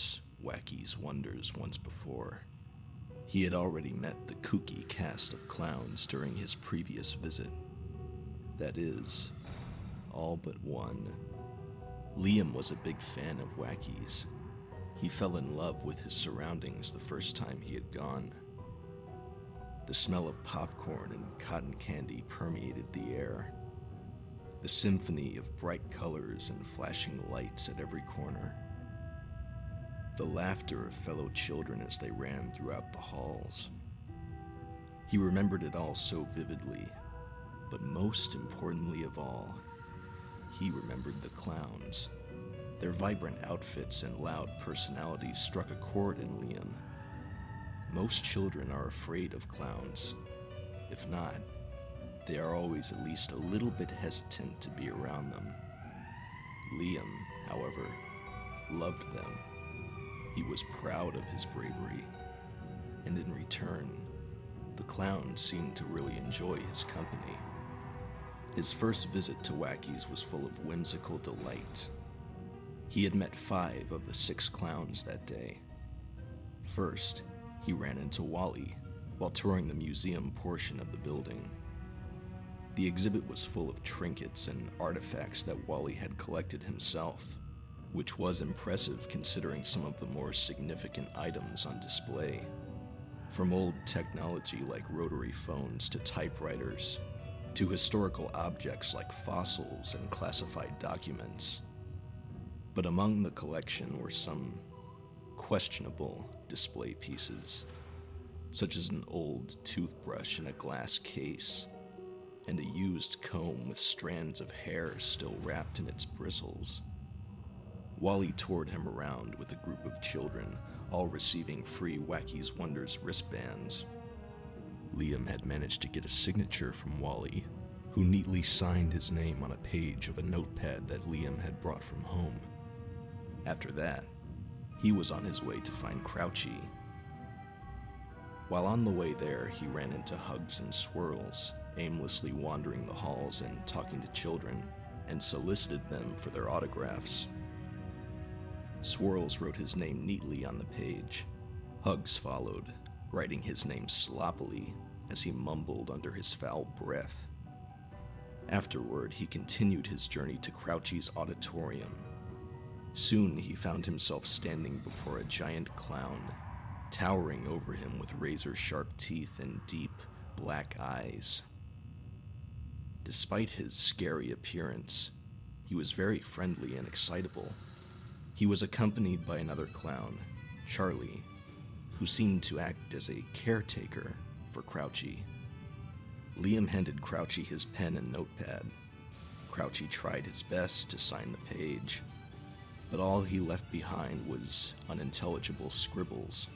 this Wacky's Wonders once before. He had already met the kooky cast of clowns during his previous visit. That is, all but one. Liam was a big fan of Wacky's. He fell in love with his surroundings the first time he had gone. The smell of popcorn and cotton candy permeated the air. The symphony of bright colors and flashing lights at every corner. The laughter of fellow children as they ran throughout the halls. He remembered it all so vividly, but most importantly of all, he remembered the clowns. Their vibrant outfits and loud personalities struck a chord in Liam. Most children are afraid of clowns. If not, they are always at least a little bit hesitant to be around them. Liam, however, loved them. He was proud of his bravery, and in return, the clowns seemed to really enjoy his company. His first visit to Wacky's was full of whimsical delight. He had met 5 of the 6 clowns that day. First, he ran into Wally while touring the museum portion of the building. The exhibit was full of trinkets and artifacts that Wally had collected himself, which was impressive considering some of the more significant items on display. From old technology like rotary phones to typewriters, to historical objects like fossils and classified documents. But among the collection were some questionable display pieces, such as an old toothbrush in a glass case, and a used comb with strands of hair still wrapped in its bristles. Wally toured him around with a group of children, all receiving free Wacky's Wonders wristbands. Liam had managed to get a signature from Wally, who neatly signed his name on a page of a notepad that Liam had brought from home. After that, he was on his way to find Crouchy. While on the way there, he ran into Hugs and Swirls, aimlessly wandering the halls and talking to children, and solicited them for their autographs. Swirls wrote his name neatly on the page. Hugs followed, writing his name sloppily as he mumbled under his foul breath. Afterward, he continued his journey to Crouchy's auditorium. Soon he found himself standing before a giant clown, towering over him with razor-sharp teeth and deep, black eyes. Despite his scary appearance, he was very friendly and excitable. He was accompanied by another clown, Charlie, who seemed to act as a caretaker for Crouchy. Liam handed Crouchy his pen and notepad. Crouchy tried his best to sign the page, but all he left behind was unintelligible scribbles.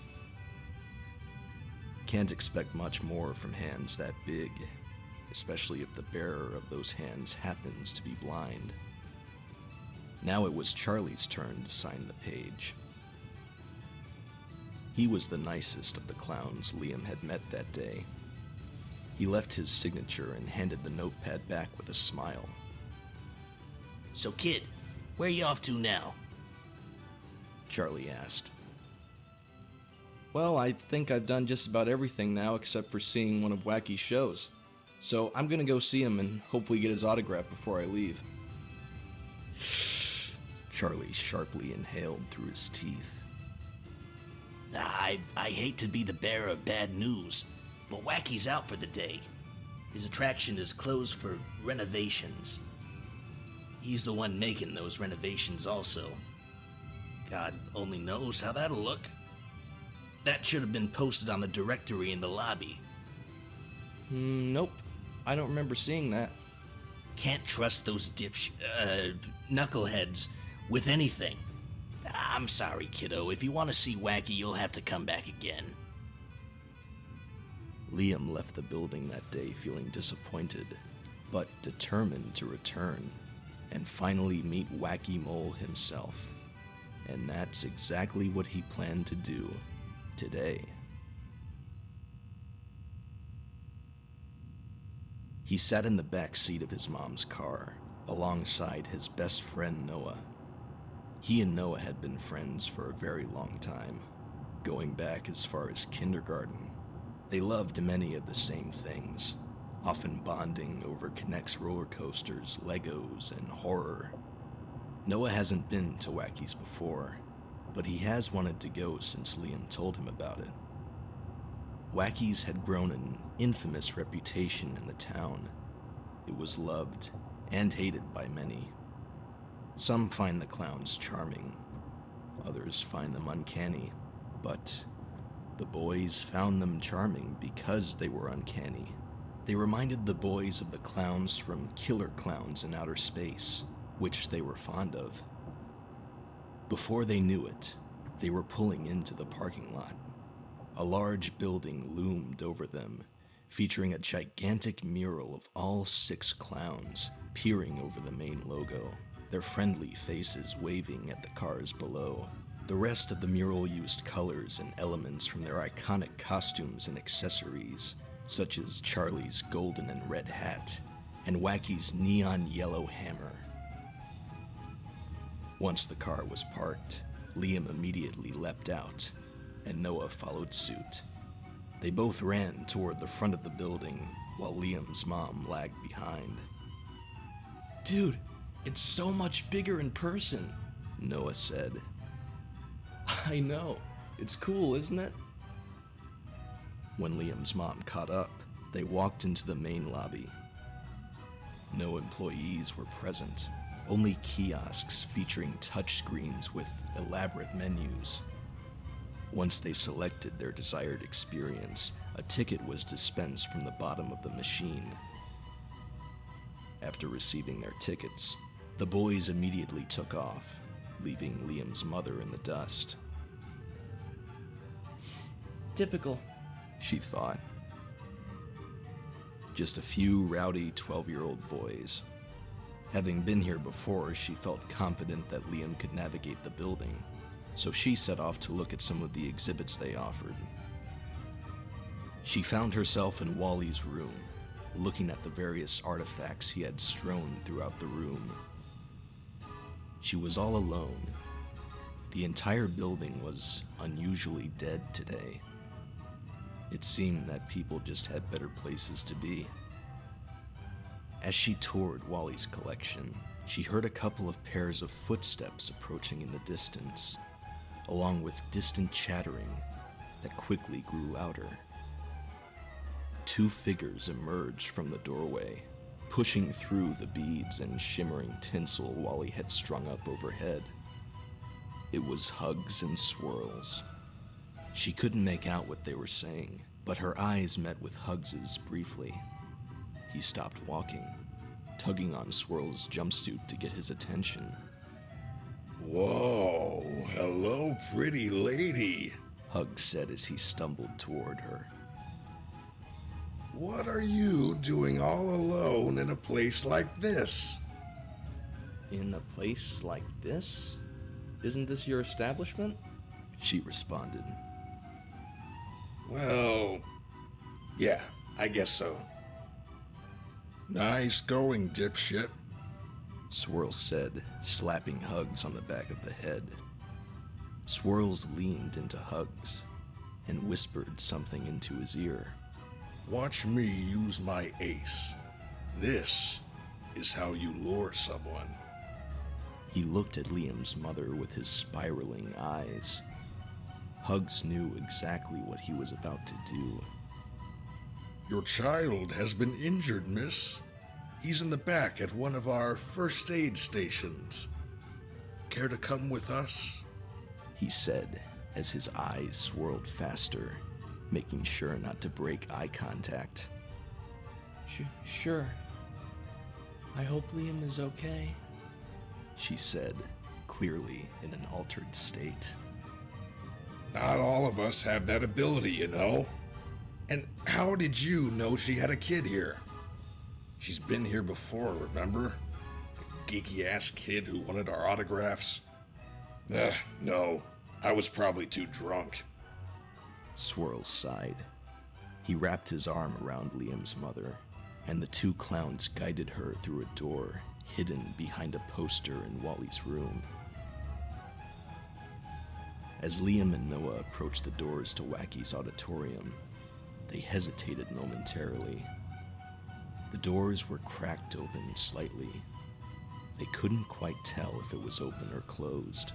Can't expect much more from hands that big, especially if the bearer of those hands happens to be blind. Now it was Charlie's turn to sign the page. He was the nicest of the clowns Liam had met that day. He left his signature and handed the notepad back with a smile. "So kid, where you off to now?" Charlie asked. Well, I think I've done just about everything now except for seeing one of Wacky's shows. So I'm gonna go see him and hopefully get his autograph before I leave. Charlie sharply inhaled through his teeth. I hate to be the bearer of bad news, but Wacky's out for the day. His attraction is closed for renovations. He's the one making those renovations also. God only knows how that'll look. That should have been posted on the directory in the lobby. Nope. I don't remember seeing that. Can't trust those knuckleheads with anything. I'm sorry, kiddo. If you want to see Wacky, you'll have to come back again. Liam left the building that day feeling disappointed, but determined to return and finally meet Wacky Mole himself. And that's exactly what he planned to do today. He sat in the back seat of his mom's car, alongside his best friend Noah. He and Noah had been friends for a very long time, going back as far as kindergarten. They loved many of the same things, often bonding over Connect's roller coasters, Legos, and horror. Noah hasn't been to Wacky's before, but he has wanted to go since Liam told him about it. Wacky's had grown an infamous reputation in the town. It was loved and hated by many. Some find the clowns charming, others find them uncanny, but the boys found them charming because they were uncanny. They reminded the boys of the clowns from Killer Clowns in Outer Space, which they were fond of. Before they knew it, they were pulling into the parking lot. A large building loomed over them, featuring a gigantic mural of all 6 clowns peering over the main logo, their friendly faces waving at the cars below. The rest of the mural used colors and elements from their iconic costumes and accessories, such as Charlie's golden and red hat and Wacky's neon yellow hammer. Once the car was parked, Liam immediately leapt out, and Noah followed suit. They both ran toward the front of the building, while Liam's mom lagged behind. Dude, it's so much bigger in person, Noah said. I know. It's cool, isn't it? When Liam's mom caught up, they walked into the main lobby. No employees were present, only kiosks featuring touchscreens with elaborate menus. Once they selected their desired experience, a ticket was dispensed from the bottom of the machine. After receiving their tickets, the boys immediately took off, leaving Liam's mother in the dust. Typical, she thought. Just a few rowdy 12-year-old boys. Having been here before, she felt confident that Liam could navigate the building, so she set off to look at some of the exhibits they offered. She found herself in Wally's room, looking at the various artifacts he had strewn throughout the room. She was all alone. The entire building was unusually dead today. It seemed that people just had better places to be. As she toured Wally's collection, she heard a couple of pairs of footsteps approaching in the distance, along with distant chattering that quickly grew louder. 2 figures emerged from the doorway, pushing through the beads and shimmering tinsel Wally had strung up overhead. It was Hugs and Swirls. She couldn't make out what they were saying, but her eyes met with Hugs's briefly. He stopped walking, tugging on Swirl's jumpsuit to get his attention. Whoa, hello, pretty lady, Hugs said as he stumbled toward her. What are you doing all alone in a place like this? In a place like this? Isn't this your establishment? She responded. Well, yeah, I guess so. Nice going, dipshit, Swirls said, slapping Hugs on the back of the head. Swirls leaned into Hugs and whispered something into his ear. Watch me use my ace. This is how you lure someone. He looked at Liam's mother with his spiraling eyes. Hugs knew exactly what he was about to do. Your child has been injured, miss. He's in the back at one of our first aid stations. Care to come with us? He said as his eyes swirled faster, making sure not to break eye contact. Sure. I hope Liam is okay, she said, clearly in an altered state. Not all of us have that ability, you know. And how did you know she had a kid here? She's been here before, remember? The geeky-ass kid who wanted our autographs? No. I was probably too drunk. Swirls sighed. He wrapped his arm around Liam's mother, and the 2 clowns guided her through a door hidden behind a poster in Wally's room. As Liam and Noah approached the doors to Wacky's auditorium, they hesitated momentarily. The doors were cracked open slightly. They couldn't quite tell if it was open or closed.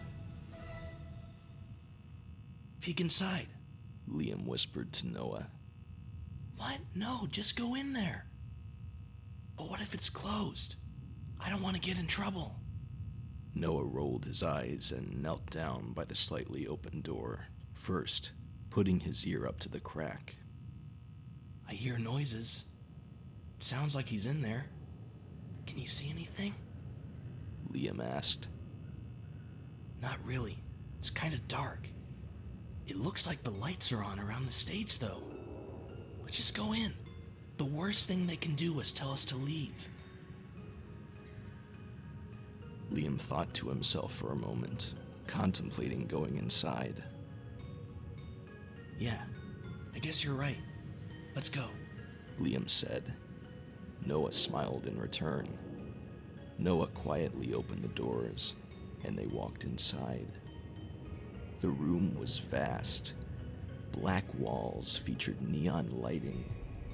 Peek inside, Liam whispered to Noah. What? No, just go in there. But what if it's closed? I don't want to get in trouble. Noah rolled his eyes and knelt down by the slightly open door, first putting his ear up to the crack. I hear noises. It sounds like he's in there. Can you see anything? Liam asked. Not really. It's kind of dark. It looks like the lights are on around the stage, though. Let's just go in. The worst thing they can do is tell us to leave. Liam thought to himself for a moment, contemplating going inside. Yeah, I guess you're right. Let's go. Liam said. Noah smiled in return. Noah quietly opened the doors, and they walked inside. The room was vast. Black walls featured neon lighting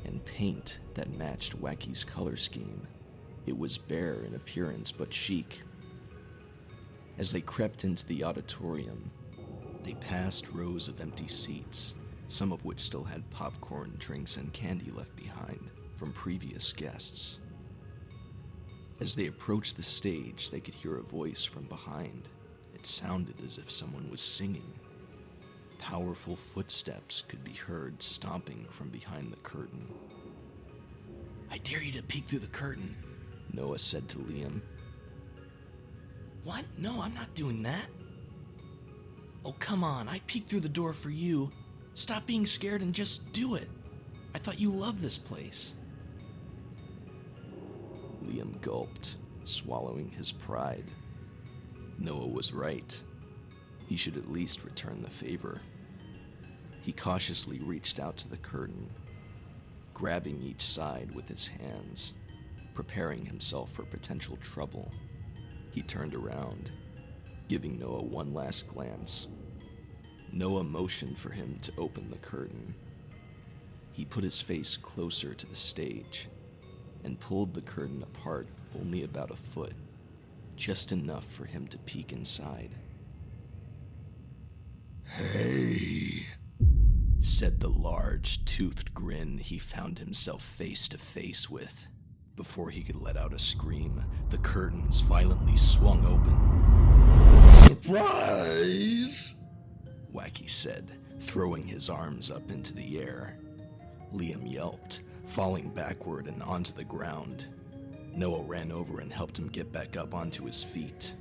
and paint that matched Wacky's color scheme. It was bare in appearance but chic. As they crept into the auditorium, they passed rows of empty seats, some of which still had popcorn, drinks, and candy left behind from previous guests. As they approached the stage, they could hear a voice from behind. It sounded as if someone was singing. Powerful footsteps could be heard stomping from behind the curtain. I dare you to peek through the curtain, Noah said to Liam. What? No, I'm not doing that. Oh, come on, I peeked through the door for you. Stop being scared and just do it. I thought you loved this place. Liam gulped, swallowing his pride. Noah was right. He should at least return the favor. He cautiously reached out to the curtain, grabbing each side with his hands, preparing himself for potential trouble. He turned around, giving Noah one last glance. Noah motioned for him to open the curtain. He put his face closer to the stage and pulled the curtain apart only about a foot, just enough for him to peek inside. Hey, said the large, toothed grin he found himself face to face with. Before he could let out a scream, the curtains violently swung open. surprise! Wacky said, throwing his arms up into the air. Liam yelped, falling backward and onto the ground. Noah ran over and helped him get back up onto his feet.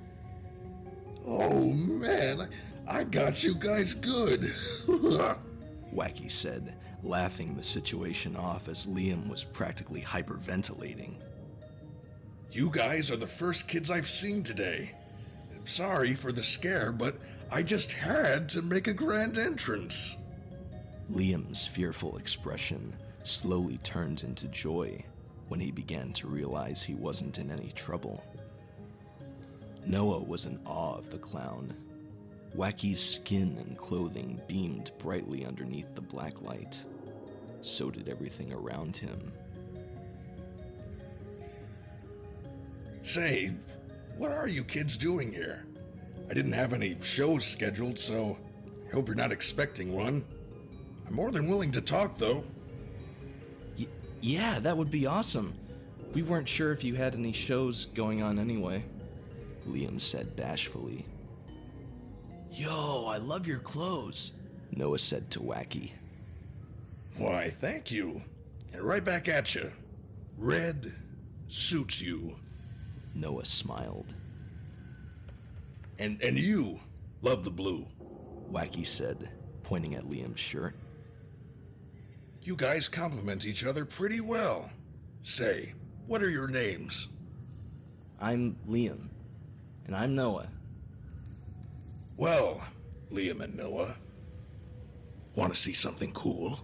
Oh man, I got you guys good. Wacky said, laughing the situation off as Liam was practically hyperventilating. You guys are the first kids I've seen today. Sorry for the scare, but I just had to make a grand entrance. Liam's fearful expression slowly turned into joy when he began to realize he wasn't in any trouble. Noah was in awe of the clown. Wacky's skin and clothing beamed brightly underneath the black light. So did everything around him. Say, what are you kids doing here? I didn't have any shows scheduled, so I hope you're not expecting one. I'm more than willing to talk, though. Yeah, that would be awesome. We weren't sure if you had any shows going on anyway, Liam said bashfully. Yo, I love your clothes, Noah said to Wacky. Why, thank you. And right back at you. Red suits you. Noah smiled. And you love the blue. Wacky said, pointing at Liam's shirt. You guys complement each other pretty well. Say, what are your names? I'm Liam, and I'm Noah. Well, Liam and Noah, want to see something cool?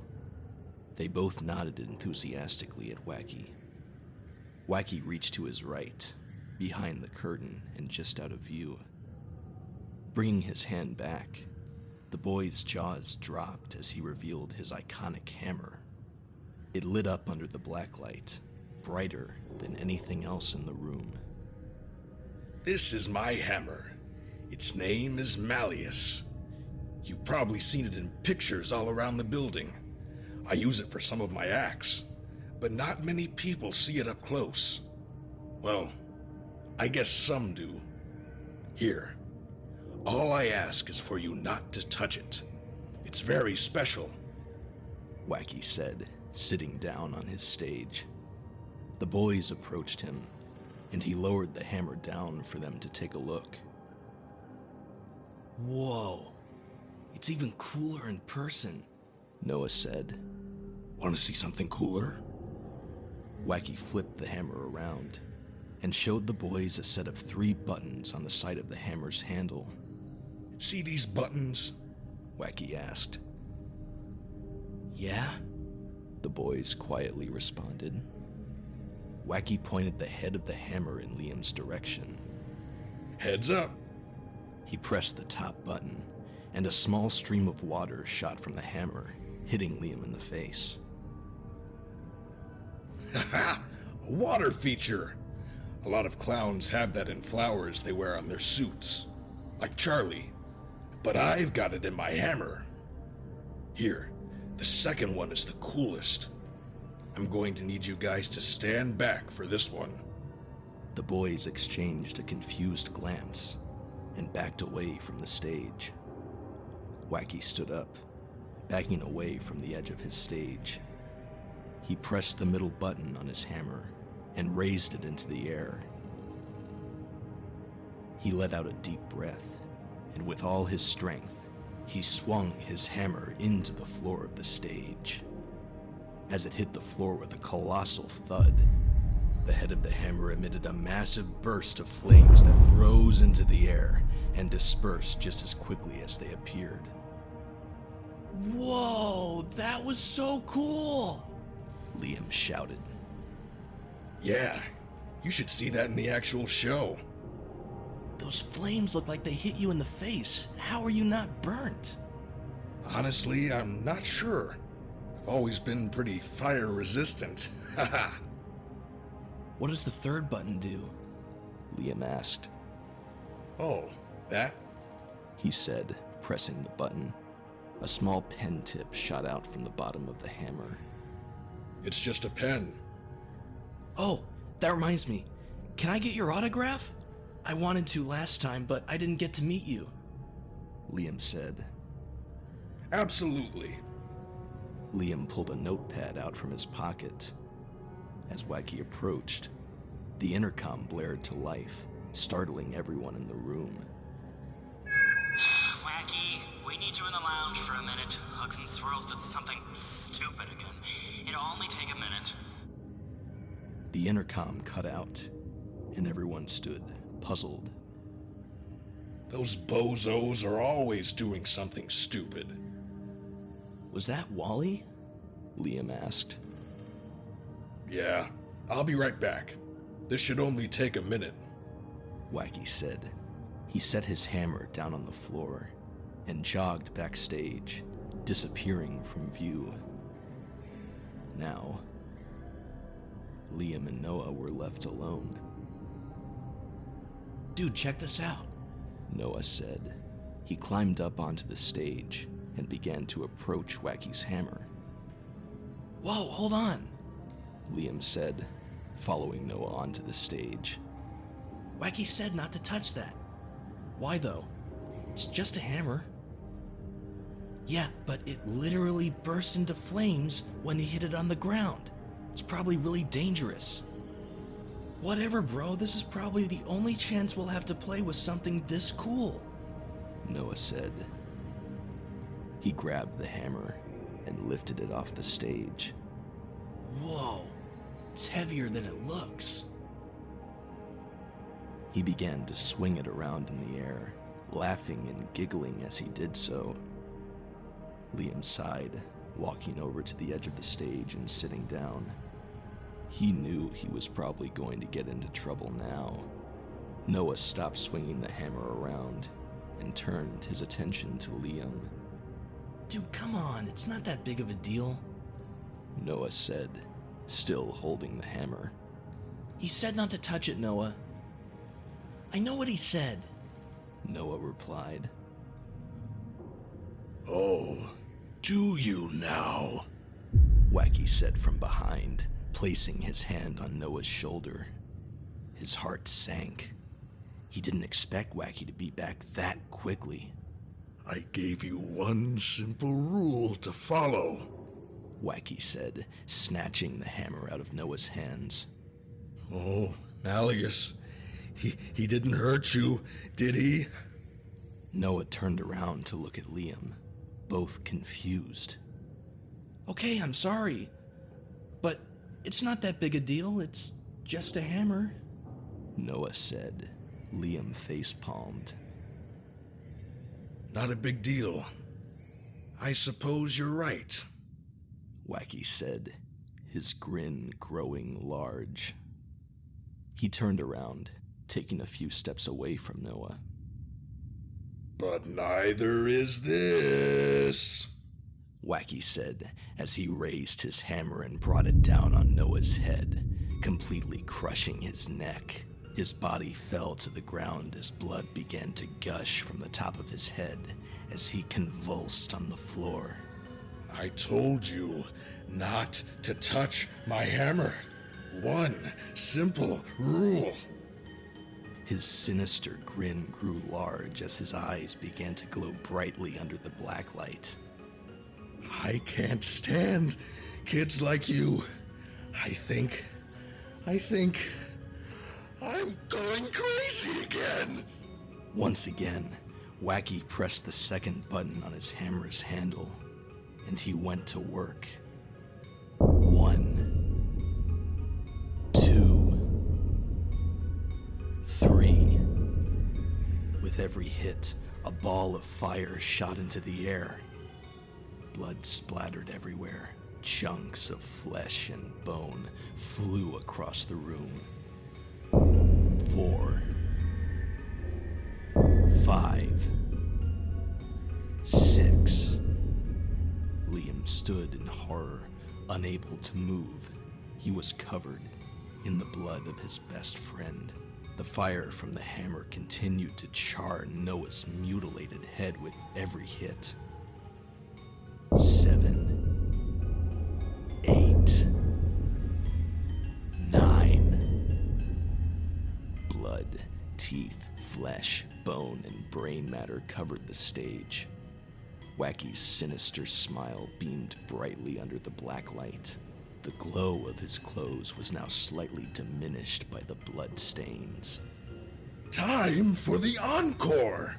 They both nodded enthusiastically at Wacky. Wacky reached to his right, behind the curtain and just out of view. Bringing his hand back, The boy's jaws dropped as he revealed his iconic hammer. It lit up under the black light, brighter than anything else in the room. This is my hammer. Its name is Malleus. You've probably seen it in pictures all around the building. I use it for some of my acts, but not many people see it up close. Well, I guess some do. Here, all I ask is for you not to touch it. It's very special. Wacky said, sitting down on his stage. The boys approached him, and he lowered the hammer down for them to take a look. Whoa, it's even cooler in person, Noah said. Want to see something cooler? Wacky flipped the hammer around and showed the boys a set of 3 buttons on the side of the hammer's handle. See these buttons? Wacky asked. Yeah? The boys quietly responded. Wacky pointed the head of the hammer in Liam's direction. Heads up. He pressed the top button, and a small stream of water shot from the hammer, hitting Liam in the face. Haha, a water feature. A lot of clowns have that in flowers they wear on their suits, like Charlie. But I've got it in my hammer. Here, the second one is the coolest. I'm going to need you guys to stand back for this one. The boys exchanged a confused glance and backed away from the stage. Wacky stood up, backing away from the edge of his stage. He pressed the middle button on his hammer and raised it into the air. He let out a deep breath, and with all his strength, he swung his hammer into the floor of the stage. As it hit the floor with a colossal thud, the head of the hammer emitted a massive burst of flames that rose into the air and dispersed just as quickly as they appeared. Whoa, that was so cool! Liam shouted. Yeah, you should see that in the actual show. Those flames look like they hit you in the face. How are you not burnt? Honestly, I'm not sure. I've always been pretty fire resistant. Haha. What does the third button do? Liam asked. Oh, that? He said, pressing the button. A small pen tip shot out from the bottom of the hammer. It's just a pen. Oh, that reminds me. Can I get your autograph? I wanted to last time, but I didn't get to meet you. Liam said. Absolutely. Liam pulled a notepad out from his pocket. As Wacky approached, the intercom blared to life, startling everyone in the room. Wacky, we need you in the lounge for a minute. Hugs and Swirls did something stupid again. It'll only take a minute. The intercom cut out, and everyone stood, puzzled. Those bozos are always doing something stupid. Was that Wally? Liam asked. Yeah, I'll be right back. This should only take a minute. Wacky said. He set his hammer down on the floor and jogged backstage, disappearing from view. Now, Liam and Noah were left alone. Dude, check this out. Noah said. He climbed up onto the stage and began to approach Wacky's hammer. Whoa, hold on. Liam said, following Noah onto the stage. Wacky said not to touch that. Why though? It's just a hammer. Yeah, but it literally burst into flames when he hit it on the ground. It's probably really dangerous. Whatever, bro, this is probably the only chance we'll have to play with something this cool. Noah said. He grabbed the hammer and lifted it off the stage. Whoa, it's heavier than it looks. He began to swing it around in the air, laughing and giggling as he did so. Liam sighed, walking over to the edge of the stage and sitting down. He knew he was probably going to get into trouble now. Noah stopped swinging the hammer around and turned his attention to Liam. Dude, come on, it's not that big of a deal. Noah said, still holding the hammer. He said not to touch it, Noah. I know what he said. Noah replied. Oh, do you now? Wacky said from behind, placing his hand on Noah's shoulder. His heart sank. He didn't expect Wacky to be back that quickly. I gave you one simple rule to follow, Wacky said, snatching the hammer out of Noah's hands. Oh, Malleus, he didn't hurt you, did he? Noah turned around to look at Liam, both confused. Okay, I'm sorry. But it's not that big a deal, it's just a hammer. Noah said. Liam face-palmed. Not a big deal. I suppose you're right, Wacky said, his grin growing large. He turned around, taking a few steps away from Noah. But neither is this, Wacky said as he raised his hammer and brought it down on Noah's head, completely crushing his neck. His body fell to the ground as blood began to gush from the top of his head as he convulsed on the floor. I told you not to touch my hammer. One simple rule. His sinister grin grew large as his eyes began to glow brightly under the black light. I can't stand kids like you. I think I'm going crazy again. Once again, Wacky pressed the second button on his hammer's handle, and he went to work. 1, 2, 3. With every hit, a ball of fire shot into the air. Blood splattered everywhere. Chunks of flesh and bone flew across the room. 4, 5, 6. Liam stood in horror, unable to move. He was covered in the blood of his best friend. The fire from the hammer continued to char Noah's mutilated head with every hit. 7, 8, 9. Blood, teeth, flesh, bone, and brain matter covered the stage. Wacky's sinister smile beamed brightly under the black light. The glow of his clothes was now slightly diminished by the blood stains. Time for the encore.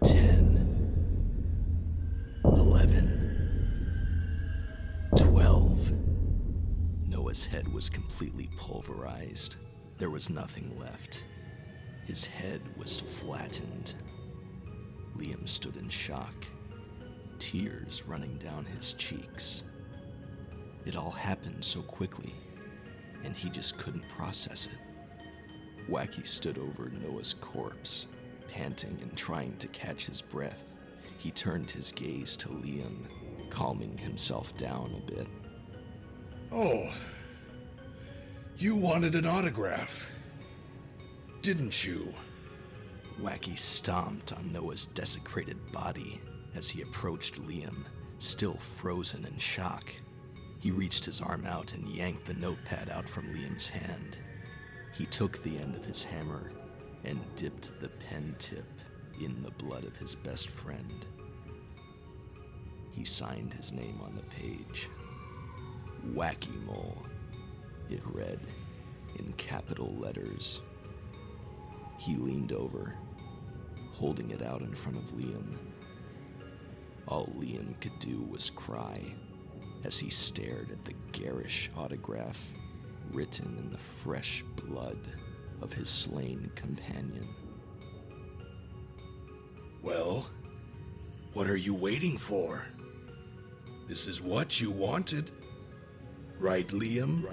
10, 11, 12. Noah's head was completely pulverized. There was nothing left. His head was flattened. Liam stood in shock, tears running down his cheeks. It all happened so quickly, and he just couldn't process it. Wacky stood over Noah's corpse, panting and trying to catch his breath. He turned his gaze to Liam, calming himself down a bit. Oh, you wanted an autograph, didn't you? Wacky stomped on Noah's desecrated body as he approached Liam, still frozen in shock. He reached his arm out and yanked the notepad out from Liam's hand. He took the end of his hammer and dipped the pen tip in the blood of his best friend. He signed his name on the page. Wacky Mole, it read in capital letters. He leaned over, holding it out in front of Liam. All Liam could do was cry as he stared at the garish autograph written in the fresh blood of his slain companion. Well, what are you waiting for? This is what you wanted, right, Liam?